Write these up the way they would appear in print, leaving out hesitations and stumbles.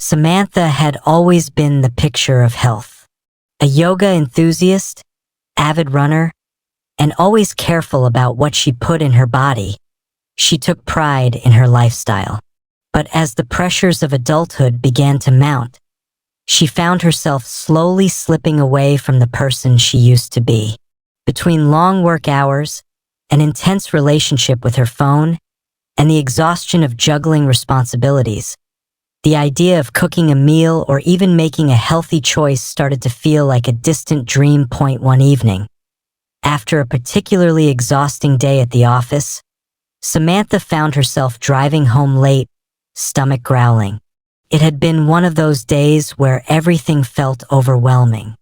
Samantha had always been the picture of health. A yoga enthusiast, avid runner, and always careful about what she put in her body, she took pride in her lifestyle. But as the pressures of adulthood began to mount, she found herself slowly slipping away from the person she used to be. Between long work hours, an intense relationship with her phone, and the exhaustion of juggling responsibilities, the idea of cooking a meal or even making a healthy choice started to feel like a distant dream. One evening, after a particularly exhausting day at the office, Samantha found herself driving home late, stomach growling. It had been one of those days where everything felt overwhelming.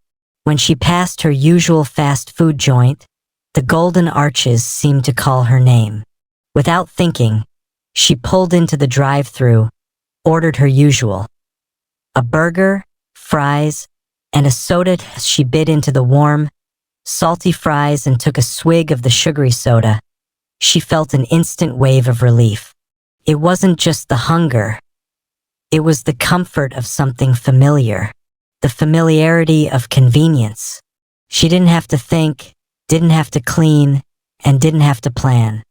When she passed her usual fast food joint, the golden arches seemed to call her name. Without thinking, she pulled into the drive-thru, ordered her usual. A burger, fries, and a soda. She bit into the warm, salty fries and took a swig of the sugary soda. She felt an instant wave of relief. It wasn't just the hunger. It was the comfort of something familiar, the familiarity of convenience. She didn't have to think, didn't have to clean, and didn't have to plan.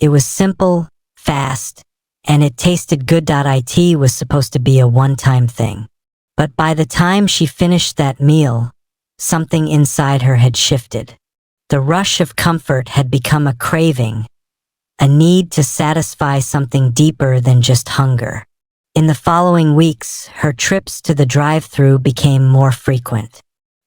It was simple, fast, and it tasted good. It was supposed to be a one-time thing. But by the time she finished that meal, something inside her had shifted. The rush of comfort had become a craving, a need to satisfy something deeper than just hunger. In the following weeks, her trips to the drive-thru became more frequent.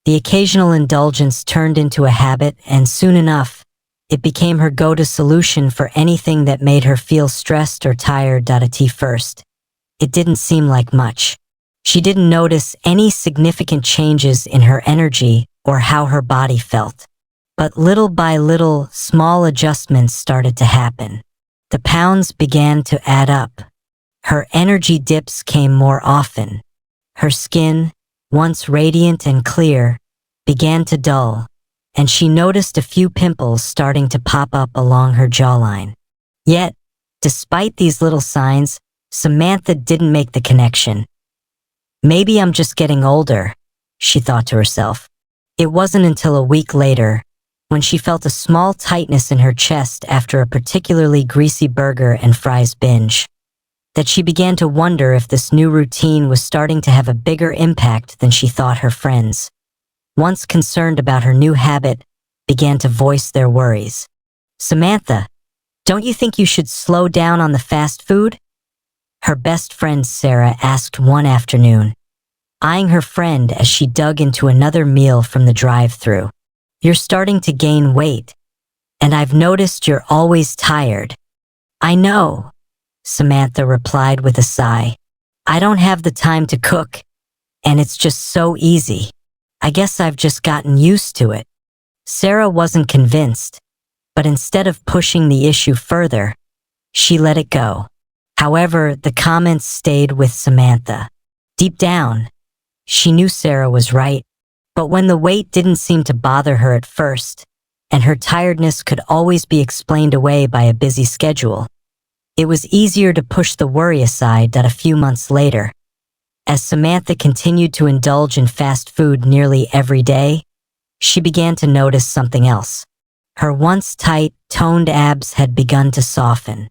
The occasional indulgence turned into a habit, and soon enough, it became her go-to solution for anything that made her feel stressed or tired. At first, it didn't seem like much. She didn't notice any significant changes in her energy or how her body felt. But little by little, small adjustments started to happen. The pounds began to add up. Her energy dips came more often. Her skin, once radiant and clear, began to dull, and she noticed a few pimples starting to pop up along her jawline. Yet, despite these little signs, Samantha didn't make the connection. Maybe I'm just getting older, she thought to herself. It wasn't until a week later, when she felt a small tightness in her chest after a particularly greasy burger and fries binge, that she began to wonder if this new routine was starting to have a bigger impact than she thought. Her friends, once concerned about her new habit, began to voice their worries. "Samantha, don't you think you should slow down on the fast food?" Her best friend Sarah asked one afternoon, eyeing her friend as she dug into another meal from the drive-thru. "You're starting to gain weight, and I've noticed you're always tired." "I know," Samantha replied with a sigh. "I don't have the time to cook, and it's just so easy. I guess I've just gotten used to it." Sarah wasn't convinced, but instead of pushing the issue further, she let it go. However, the comments stayed with Samantha. Deep down, she knew Sarah was right, but when the weight didn't seem to bother her at first, and her tiredness could always be explained away by a busy schedule, it was easier to push the worry aside. A few months later, as Samantha continued to indulge in fast food nearly every day, she began to notice something else. Her once tight, toned abs had begun to soften.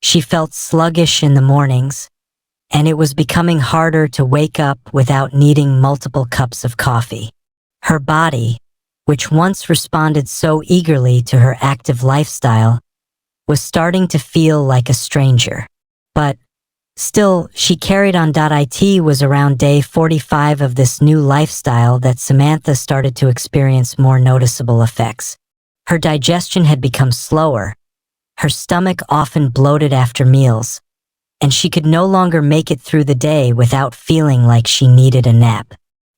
She felt sluggish in the mornings, and it was becoming harder to wake up without needing multiple cups of coffee. Her body, which once responded so eagerly to her active lifestyle, was starting to feel like a stranger. But still, she carried on. It was around day 45 of this new lifestyle that Samantha started to experience more noticeable effects. Her digestion had become slower, her stomach often bloated after meals, and she could no longer make it through the day without feeling like she needed a nap.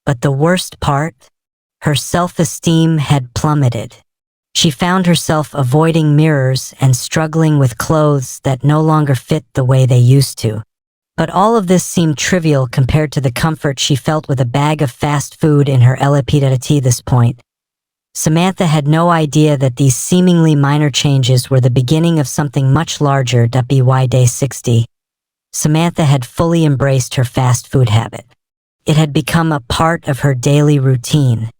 But the worst part? Her self-esteem had plummeted. She found herself avoiding mirrors and struggling with clothes that no longer fit the way they used to. But all of this seemed trivial compared to the comfort she felt with a bag of fast food in her LP. At this point, Samantha had no idea that these seemingly minor changes were the beginning of something much larger. By day 60, Samantha had fully embraced her fast food habit. It had become a part of her daily routine,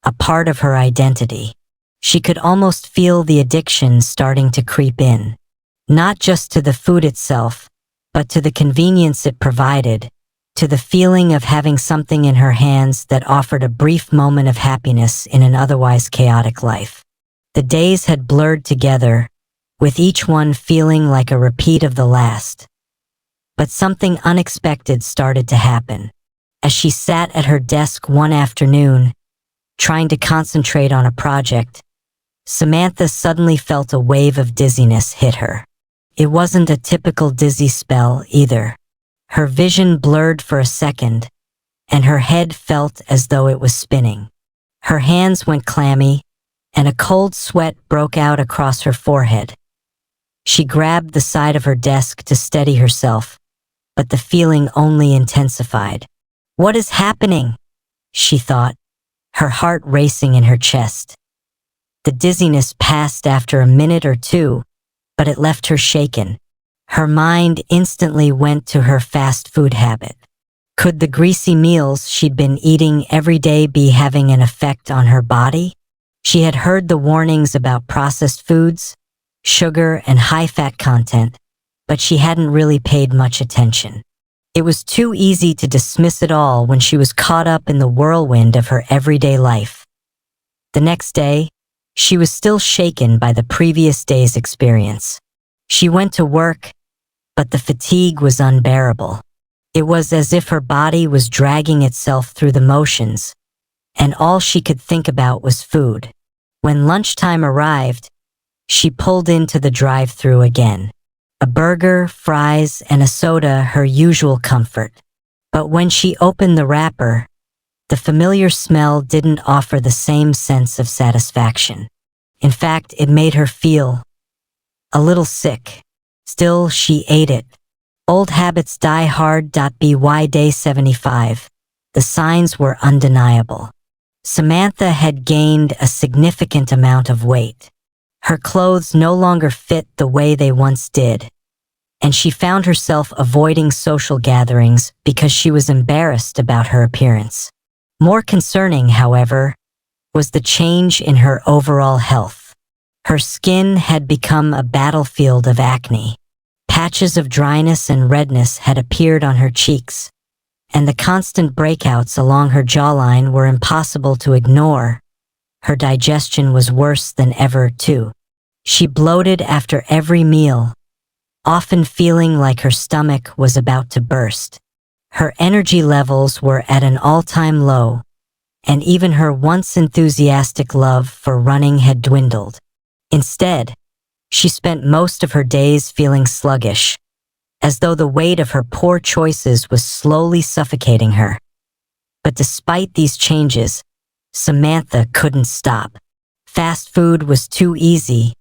a part of her identity. She could almost feel the addiction starting to creep in, not just to the food itself, but to the convenience it provided, to the feeling of having something in her hands that offered a brief moment of happiness in an otherwise chaotic life. The days had blurred together, with each one feeling like a repeat of the last. But something unexpected started to happen. As she sat at her desk one afternoon, trying to concentrate on a project, Samantha suddenly felt a wave of dizziness hit her. It wasn't a typical dizzy spell either. Her vision blurred for a second, and her head felt as though it was spinning. Her hands went clammy, and a cold sweat broke out across her forehead. She grabbed the side of her desk to steady herself, but the feeling only intensified. "What is happening?" she thought, her heart racing in her chest. The dizziness passed after a minute or two, but it left her shaken. Her mind instantly went to her fast food habit. Could the greasy meals she'd been eating every day be having an effect on her body? She had heard the warnings about processed foods, sugar, and high-fat content, but she hadn't really paid much attention. It was too easy to dismiss it all when she was caught up in the whirlwind of her everyday life. The next day, she was still shaken by the previous day's experience. She went to work, but the fatigue was unbearable. It was as if her body was dragging itself through the motions, and all she could think about was food. When lunchtime arrived, she pulled into the drive-thru again. A burger, fries, and a soda, her usual comfort. But when she opened the wrapper, the familiar smell didn't offer the same sense of satisfaction. In fact, it made her feel a little sick. Still, she ate it. Old habits die hard. By day 75, the signs were undeniable. Samantha had gained a significant amount of weight. Her clothes no longer fit the way they once did, and she found herself avoiding social gatherings because she was embarrassed about her appearance. More concerning, however, was the change in her overall health. Her skin had become a battlefield of acne. Patches of dryness and redness had appeared on her cheeks, and the constant breakouts along her jawline were impossible to ignore. Her digestion was worse than ever, too. She bloated after every meal, often feeling like her stomach was about to burst. Her energy levels were at an all-time low, and even her once enthusiastic love for running had dwindled. Instead, she spent most of her days feeling sluggish, as though the weight of her poor choices was slowly suffocating her. But despite these changes, Samantha couldn't stop. Fast food was too easy,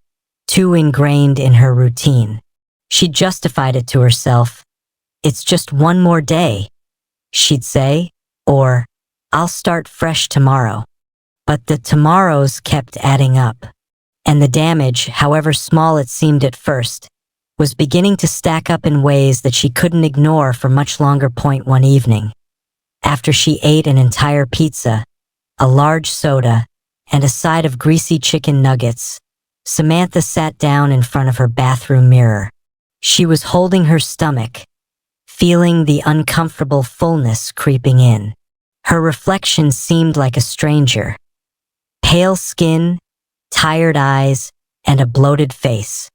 too ingrained in her routine. She justified it to herself. "It's just one more day," she'd say, or "I'll start fresh tomorrow." But the tomorrows kept adding up, and the damage, however small it seemed at first, was beginning to stack up in ways that she couldn't ignore for much longer. One evening, after she ate an entire pizza, a large soda, and a side of greasy chicken nuggets, Samantha sat down in front of her bathroom mirror. She was holding her stomach, feeling the uncomfortable fullness creeping in. Her reflection seemed like a stranger. Pale skin, tired eyes, and a bloated face.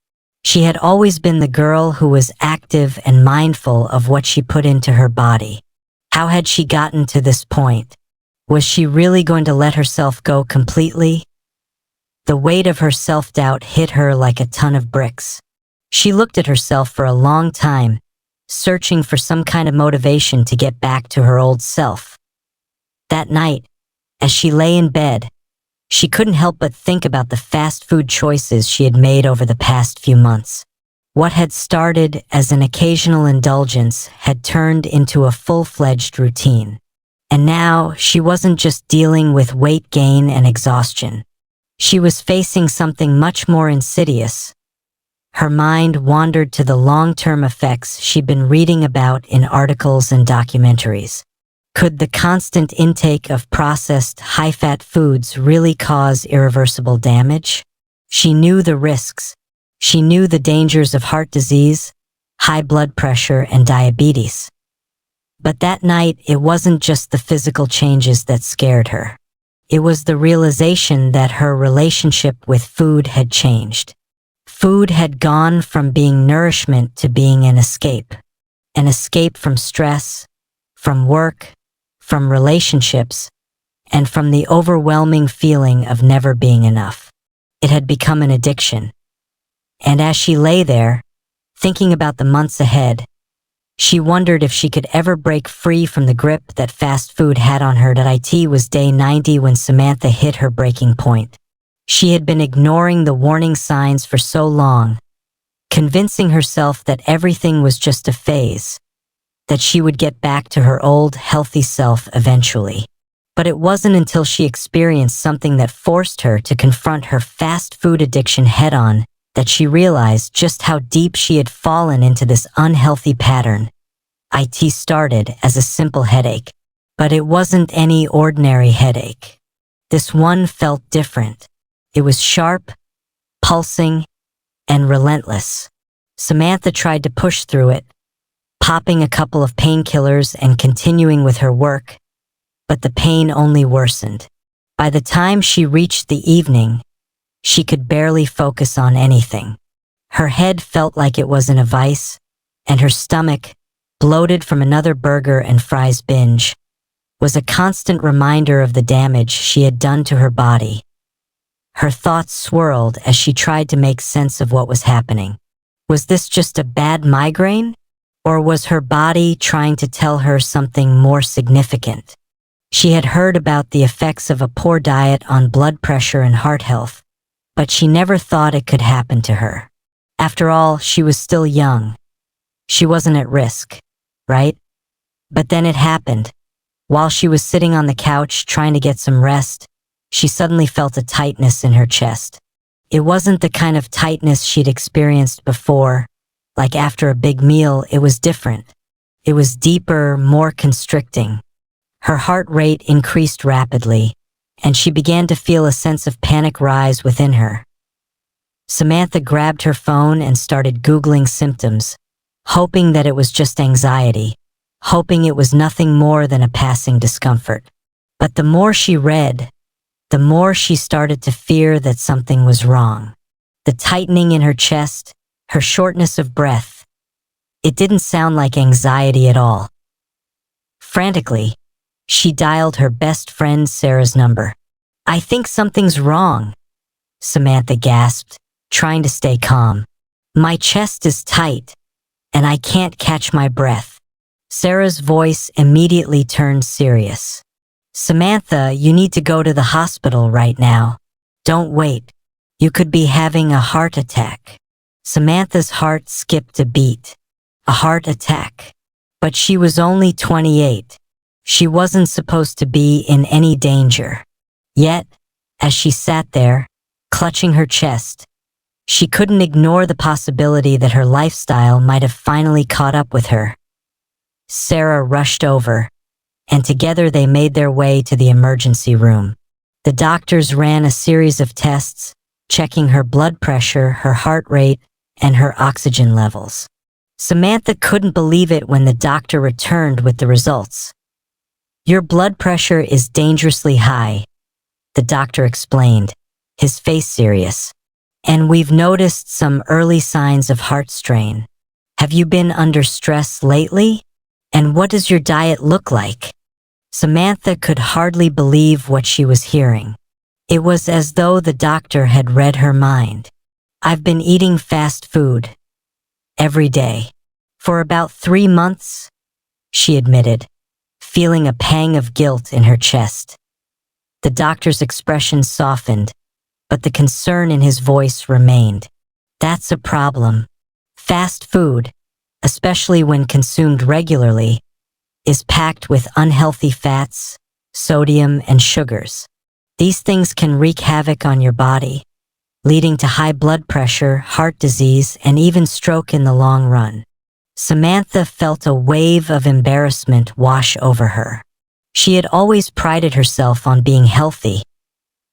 She had always been the girl who was active and mindful of what she put into her body. How had she gotten to this point? Was she really going to let herself go completely? The weight of her self-doubt hit her like a ton of bricks. She looked at herself for a long time, searching for some kind of motivation to get back to her old self. That night, as she lay in bed, she couldn't help but think about the fast food choices she had made over the past few months. What had started as an occasional indulgence had turned into a full-fledged routine. And now, she wasn't just dealing with weight gain and exhaustion. She was facing something much more insidious: Her mind wandered to the long-term effects she'd been reading about in articles and documentaries. Could the constant intake of processed, high-fat foods really cause irreversible damage? She knew the risks. She knew the dangers of heart disease, high blood pressure, and diabetes. But that night, it wasn't just the physical changes that scared her. It was the realization that her relationship with food had changed. Food had gone from being nourishment to being an escape from stress, from work, from relationships, and from the overwhelming feeling of never being enough. It had become an addiction. And as she lay there, thinking about the months ahead, she wondered if she could ever break free from the grip that fast food had on her. It was day 90 when Samantha hit her breaking point. She had been ignoring the warning signs for so long, convincing herself that everything was just a phase, that she would get back to her old, healthy self eventually. But it wasn't until she experienced something that forced her to confront her fast food addiction head-on that she realized just how deep she had fallen into this unhealthy pattern. It started as a simple headache, but it wasn't any ordinary headache. This one felt different. It was sharp, pulsing, and relentless. Samantha tried to push through it, popping a couple of painkillers and continuing with her work, but the pain only worsened. By the time she reached the evening, she could barely focus on anything. Her head felt like it was in a vice, and her stomach, bloated from another burger and fries binge, was a constant reminder of the damage she had done to her body. Her thoughts swirled as she tried to make sense of what was happening. Was this just a bad migraine? Or was her body trying to tell her something more significant? She had heard about the effects of a poor diet on blood pressure and heart health, but she never thought it could happen to her. After all, she was still young. She wasn't at risk, right? But then it happened. While she was sitting on the couch trying to get some rest, she suddenly felt a tightness in her chest. It wasn't the kind of tightness she'd experienced before, like after a big meal. It was different. It was deeper, more constricting. Her heart rate increased rapidly, and she began to feel a sense of panic rise within her. Samantha grabbed her phone and started Googling symptoms, hoping that it was just anxiety, hoping it was nothing more than a passing discomfort. But the more she read, the more she started to fear that something was wrong. The tightening in her chest, her shortness of breath, it didn't sound like anxiety at all. Frantically, she dialed her best friend Sarah's number. "I think something's wrong," Samantha gasped, trying to stay calm. "My chest is tight, and I can't catch my breath." Sarah's voice immediately turned serious. "Samantha, you need to go to the hospital right now. Don't wait. You could be having a heart attack." Samantha's heart skipped a beat. A heart attack. But she was only 28. She wasn't supposed to be in any danger. Yet, as she sat there, clutching her chest, she couldn't ignore the possibility that her lifestyle might have finally caught up with her. Sarah rushed over, and together they made their way to the emergency room. The doctors ran a series of tests, checking her blood pressure, her heart rate, and her oxygen levels. Samantha couldn't believe it when the doctor returned with the results. "Your blood pressure is dangerously high," the doctor explained, his face serious. "And we've noticed some early signs of heart strain. Have you been under stress lately? And what does your diet look like?" Samantha could hardly believe what she was hearing. It was as though the doctor had read her mind. "I've been eating fast food every day for about 3 months," she admitted, feeling a pang of guilt in her chest. The doctor's expression softened, but the concern in his voice remained. "That's a problem. Fast food, especially when consumed regularly, is packed with unhealthy fats, sodium, and sugars. These things can wreak havoc on your body, leading to high blood pressure, heart disease, and even stroke in the long run. Samantha felt a wave of embarrassment wash over her. She had always prided herself on being healthy,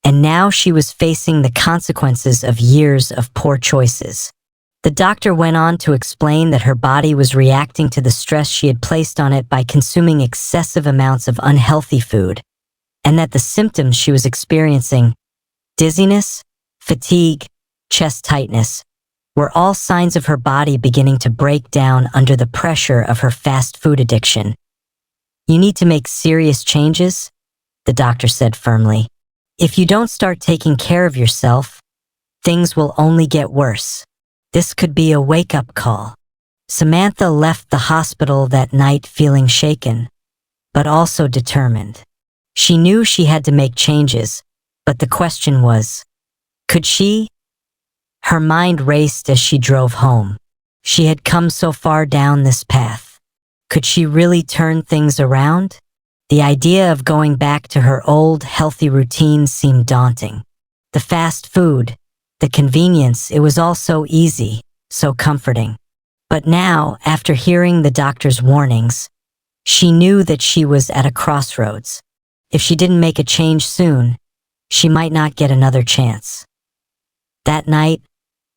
and now she was facing the consequences of years of poor choices. The doctor went on to explain that her body was reacting to the stress she had placed on it by consuming excessive amounts of unhealthy food, and that the symptoms she was experiencing, dizziness, fatigue, chest tightness, were all signs of her body beginning to break down under the pressure of her fast food addiction. "You need to make serious changes," the doctor said firmly. "If you don't start taking care of yourself, things will only get worse." This could be a wake-up call. Samantha left the hospital that night feeling shaken, but also determined. She knew she had to make changes, but the question was, could she? Her mind raced as she drove home. She had come so far down this path. Could she really turn things around? The idea of going back to her old, healthy routine seemed daunting. The fast food, the convenience, it was all so easy, so comforting. But now, after hearing the doctor's warnings, she knew that she was at a crossroads. If she didn't make a change soon, she might not get another chance. That night,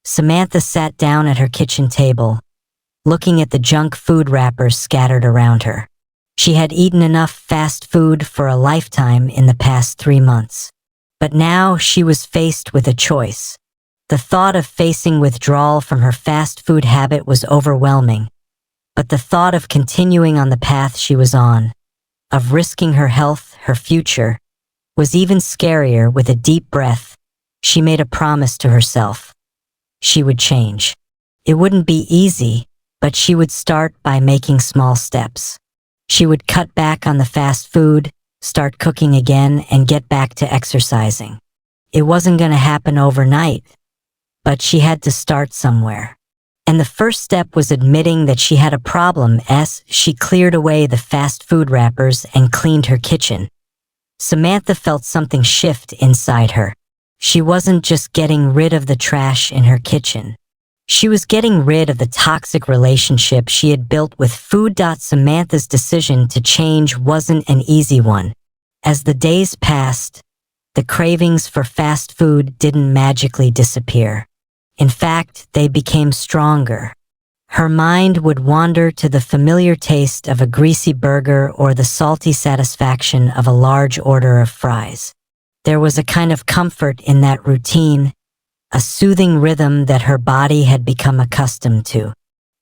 Samantha sat down at her kitchen table, looking at the junk food wrappers scattered around her. She had eaten enough fast food for a lifetime in the past 3 months. But now she was faced with a choice. The thought of facing withdrawal from her fast food habit was overwhelming, but the thought of continuing on the path she was on, of risking her health, her future, was even scarier. With a deep breath, she made a promise to herself. She would change. It wouldn't be easy, but she would start by making small steps. She would cut back on the fast food, start cooking again, and get back to exercising. It wasn't going to happen overnight, but she had to start somewhere. And the first step was admitting that she had a problem. As she cleared away the fast food wrappers and cleaned her kitchen, Samantha felt something shift inside her. She wasn't just getting rid of the trash in her kitchen. She was getting rid of the toxic relationship she had built with food. Samantha's decision to change wasn't an easy one. As the days passed, the cravings for fast food didn't magically disappear. In fact, they became stronger. Her mind would wander to the familiar taste of a greasy burger or the salty satisfaction of a large order of fries. There was a kind of comfort in that routine, a soothing rhythm that her body had become accustomed to.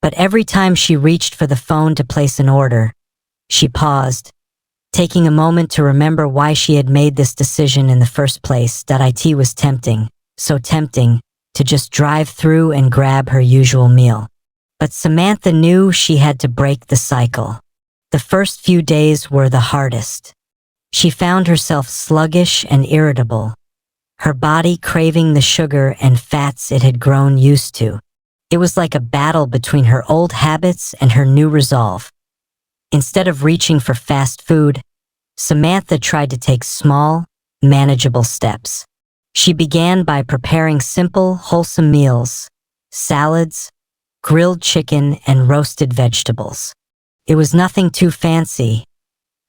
But every time she reached for the phone to place an order, she paused, taking a moment to remember why she had made this decision in the first place. It was tempting, so tempting, to just drive through and grab her usual meal. But Samantha knew she had to break the cycle. The first few days were the hardest. She found herself sluggish and irritable, her body craving the sugar and fats it had grown used to. It was like a battle between her old habits and her new resolve. Instead of reaching for fast food, Samantha tried to take small, manageable steps. She began by preparing simple, wholesome meals, salads, grilled chicken, and roasted vegetables. It was nothing too fancy,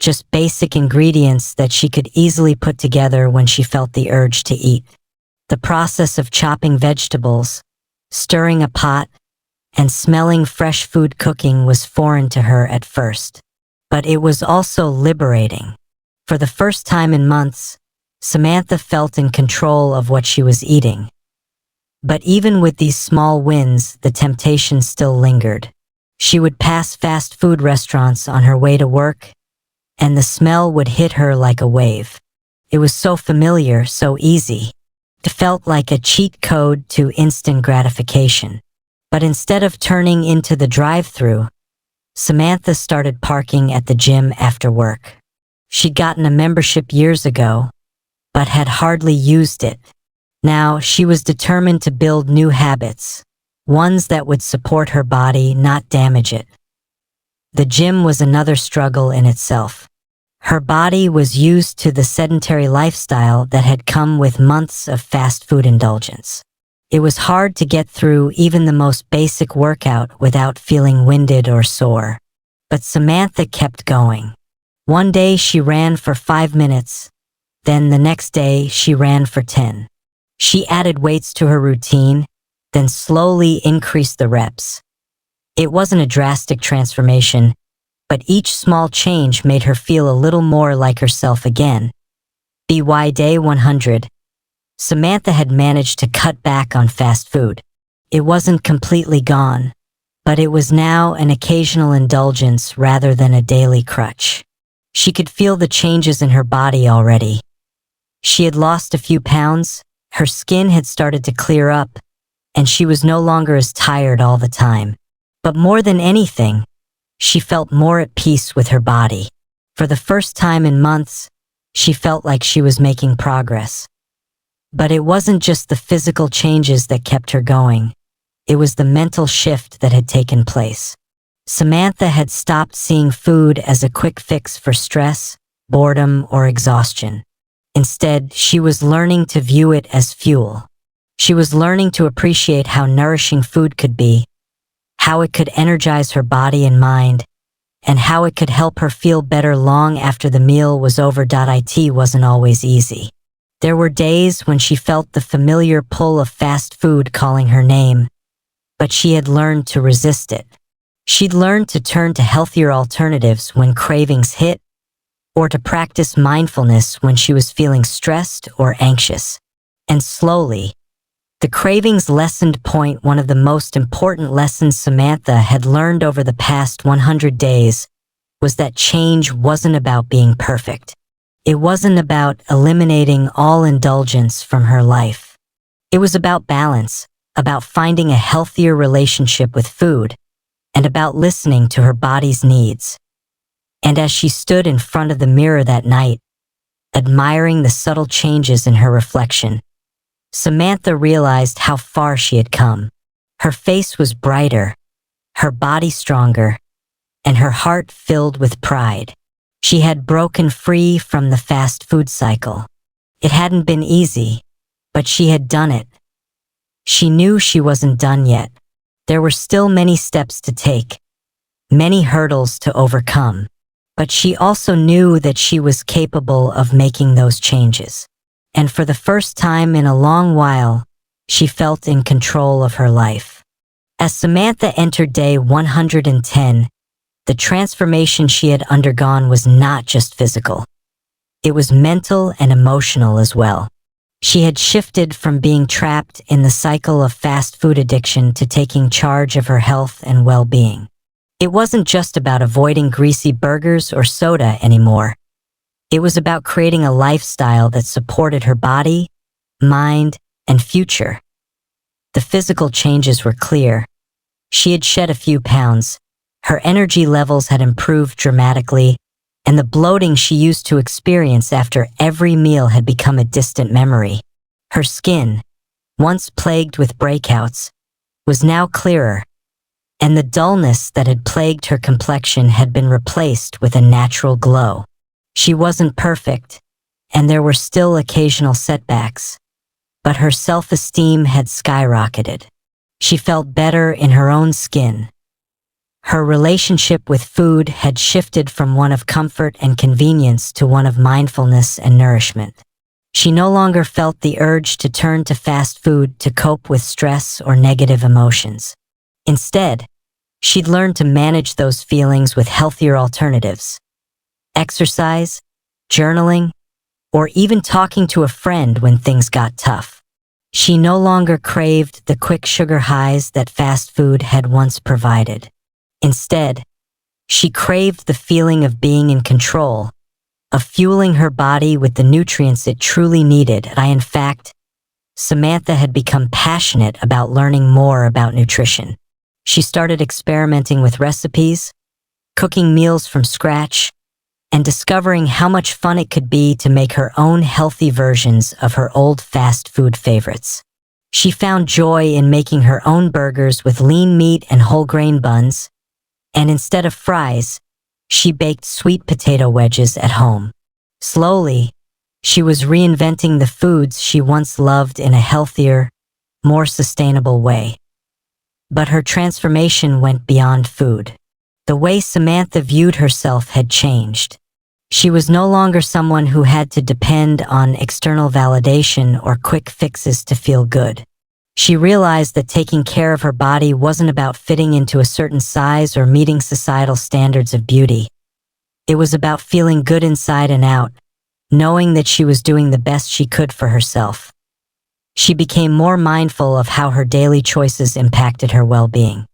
just basic ingredients that she could easily put together when she felt the urge to eat. The process of chopping vegetables, stirring a pot, and smelling fresh food cooking was foreign to her at first. But it was also liberating. For the first time in months, Samantha felt in control of what she was eating. But even with these small wins, the temptation still lingered. She would pass fast food restaurants on her way to work, and the smell would hit her like a wave. It was so familiar, so easy. It felt like a cheat code to instant gratification. But instead of turning into the drive-thru, Samantha started parking at the gym after work. She'd gotten a membership years ago, but had hardly used it. Now she was determined to build new habits, ones that would support her body, not damage it. The gym was another struggle in itself. Her body was used to the sedentary lifestyle that had come with months of fast food indulgence. It was hard to get through even the most basic workout without feeling winded or sore. But Samantha kept going. One day she ran for 5 minutes, then the next day she ran for 10. She added weights to her routine, then slowly increased the reps. It wasn't a drastic transformation, but each small change made her feel a little more like herself again. By day 100, Samantha had managed to cut back on fast food. It wasn't completely gone, but it was now an occasional indulgence rather than a daily crutch. She could feel the changes in her body already. She had lost a few pounds, her skin had started to clear up, and she was no longer as tired all the time. But more than anything, she felt more at peace with her body. For the first time in months, she felt like she was making progress. But it wasn't just the physical changes that kept her going. It was the mental shift that had taken place. Samantha had stopped seeing food as a quick fix for stress, boredom, or exhaustion. Instead, she was learning to view it as fuel. She was learning to appreciate how nourishing food could be, how it could energize her body and mind, and how it could help her feel better long after the meal was over. It wasn't always easy. There were days when she felt the familiar pull of fast food calling her name, but she had learned to resist it. She'd learned to turn to healthier alternatives when cravings hit, or to practice mindfulness when she was feeling stressed or anxious. And slowly, the cravings lessened. One of the most important lessons Samantha had learned over the past 100 days was that change wasn't about being perfect. It wasn't about eliminating all indulgence from her life. It was about balance, about finding a healthier relationship with food, and about listening to her body's needs. And as she stood in front of the mirror that night, admiring the subtle changes in her reflection, Samantha realized how far she had come. Her face was brighter, her body stronger, and her heart filled with pride. She had broken free from the fast food cycle. It hadn't been easy, but she had done it. She knew she wasn't done yet. There were still many steps to take, many hurdles to overcome, but she also knew that she was capable of making those changes. And for the first time in a long while, she felt in control of her life. As Samantha entered day 110, the transformation she had undergone was not just physical. It was mental and emotional as well. She had shifted from being trapped in the cycle of fast food addiction to taking charge of her health and well-being. It wasn't just about avoiding greasy burgers or soda anymore. It was about creating a lifestyle that supported her body, mind, and future. The physical changes were clear. She had shed a few pounds, her energy levels had improved dramatically, and the bloating she used to experience after every meal had become a distant memory. Her skin, once plagued with breakouts, was now clearer, and the dullness that had plagued her complexion had been replaced with a natural glow. She wasn't perfect, and there were still occasional setbacks, but her self-esteem had skyrocketed. She felt better in her own skin. Her relationship with food had shifted from one of comfort and convenience to one of mindfulness and nourishment. She no longer felt the urge to turn to fast food to cope with stress or negative emotions. Instead, she'd learned to manage those feelings with healthier alternatives. Exercise, journaling, or even talking to a friend when things got tough. She no longer craved the quick sugar highs that fast food had once provided. Instead, she craved the feeling of being in control, of fueling her body with the nutrients it truly needed. In fact, Samantha had become passionate about learning more about nutrition. She started experimenting with recipes, cooking meals from scratch, and discovering how much fun it could be to make her own healthy versions of her old fast food favorites. She found joy in making her own burgers with lean meat and whole grain buns, and instead of fries, she baked sweet potato wedges at home. Slowly, she was reinventing the foods she once loved in a healthier, more sustainable way. But her transformation went beyond food. The way Samantha viewed herself had changed. She was no longer someone who had to depend on external validation or quick fixes to feel good. She realized that taking care of her body wasn't about fitting into a certain size or meeting societal standards of beauty. It was about feeling good inside and out, knowing that she was doing the best she could for herself. She became more mindful of how her daily choices impacted her well-being.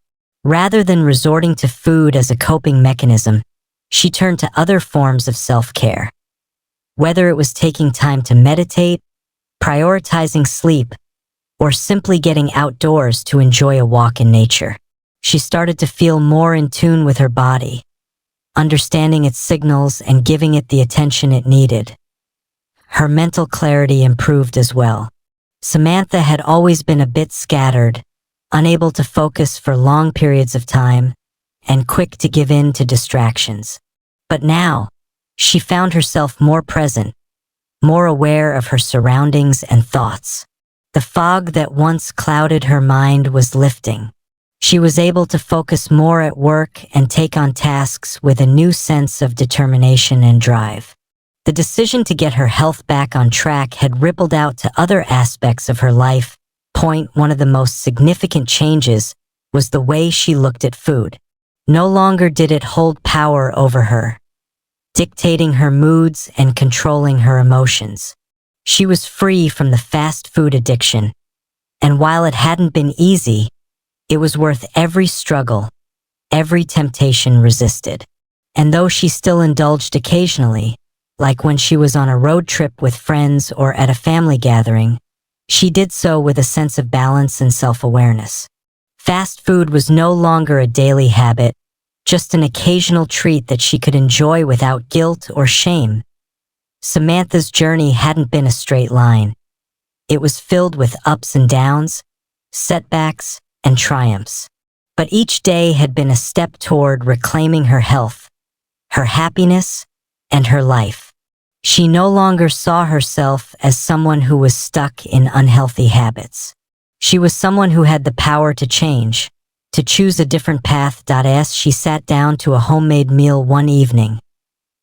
Rather than resorting to food as a coping mechanism, she turned to other forms of self-care. Whether it was taking time to meditate, prioritizing sleep, or simply getting outdoors to enjoy a walk in nature, she started to feel more in tune with her body, understanding its signals and giving it the attention it needed. Her mental clarity improved as well. Samantha had always been a bit scattered, unable to focus for long periods of time, and quick to give in to distractions. But now, she found herself more present, more aware of her surroundings and thoughts. The fog that once clouded her mind was lifting. She was able to focus more at work and take on tasks with a new sense of determination and drive. The decision to get her health back on track had rippled out to other aspects of her life. One of the most significant changes was the way she looked at food. No longer did it hold power over her, dictating her moods and controlling her emotions. She was free from the fast food addiction, and while it hadn't been easy, it was worth every struggle, every temptation resisted. And though she still indulged occasionally, like when she was on a road trip with friends or at a family gathering, she did so with a sense of balance and self-awareness. Fast food was no longer a daily habit, just an occasional treat that she could enjoy without guilt or shame. Samantha's journey hadn't been a straight line. It was filled with ups and downs, setbacks, and triumphs. But each day had been a step toward reclaiming her health, her happiness, and her life. She no longer saw herself as someone who was stuck in unhealthy habits. She was someone who had the power to change, to choose a different path. As she sat down to a homemade meal one evening,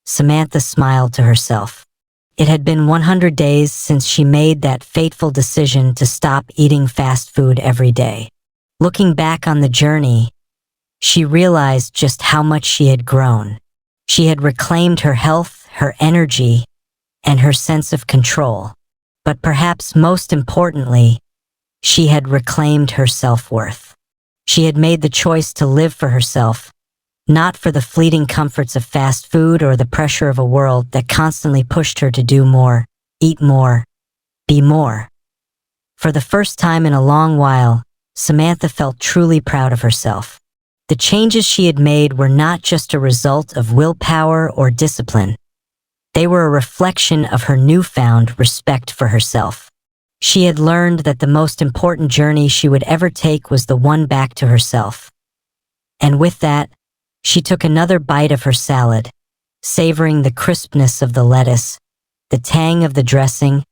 Samantha smiled to herself. It had been 100 days since she made that fateful decision to stop eating fast food every day. Looking back on the journey, she realized just how much she had grown. She had reclaimed her health, her energy, and her sense of control. But perhaps most importantly, she had reclaimed her self-worth. She had made the choice to live for herself, not for the fleeting comforts of fast food or the pressure of a world that constantly pushed her to do more, eat more, be more. For the first time in a long while, Samantha felt truly proud of herself. The changes she had made were not just a result of willpower or discipline. They were a reflection of her newfound respect for herself. She had learned that the most important journey she would ever take was the one back to herself. And with that, she took another bite of her salad, savoring the crispness of the lettuce, the tang of the dressing,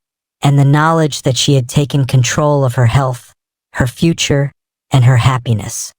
and the knowledge that she had taken control of her health, her future, and her happiness.